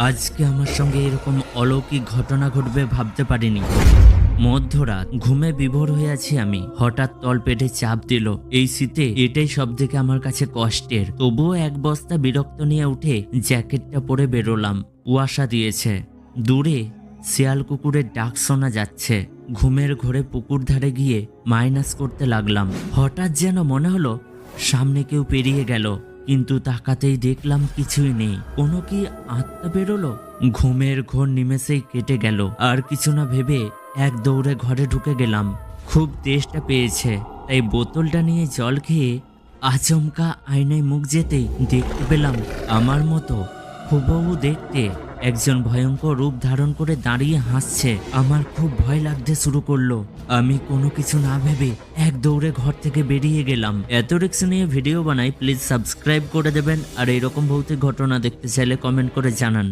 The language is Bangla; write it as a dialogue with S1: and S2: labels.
S1: আজকে আমার সঙ্গে এরকম অলৌকিক ঘটনা ঘটবে ভাবতে পারিনি। মধ্যরাত ঘুমে বিভোর হয়ে আছি আমি, হঠাৎ তলপেটে চাপ দিল। এই শীতে এটাই সব থেকে আমার কাছে কষ্টের। তবুও এক বস্তা বিরক্ত নিয়ে উঠে জ্যাকেটটা পরে বেরোলাম। কুয়াশা দিয়েছে, দূরে শিয়াল কুকুরের ডাক শোনা যাচ্ছে। ঘুমের ঘোরে পুকুর ধারে গিয়ে মাইনাস করতে লাগলাম। হঠাৎ যেন মনে হলো সামনে কেউ পেরিয়ে গেল, কিন্তু তাকাতেই দেখলাম কিছুই নেই। কোনো কি আত্মা বেরোলো? ঘুমের ঘোর নিমেষেই কেটে গেল। আর কিছু না ভেবে এক দৌড়ে ঘরে ঢুকে গেলাম। খুব তেষ্টা পেয়েছে, তাই বোতলটা নিয়ে জল খেয়ে আচমকা আয়নায় মুখ যেতেই দেখতে পেলাম আমার মতো হুবহু দেখতে একজন ভয়ঙ্কর রূপ ধারণ করে দাঁড়িয়ে হাসছে। আমার খুব ভয় লাগতে শুরু করলো। আমি কোনো কিছু না ভেবে এক দৌড়ে ঘর থেকে বেরিয়ে গেলাম। এত রিস্ক নিয়ে ভিডিও বানাই, প্লিজ সাবস্ক্রাইব করে দেবেন। আর এরকম ভৌতিক ঘটনা দেখতে চাইলে কমেন্ট করে জানান।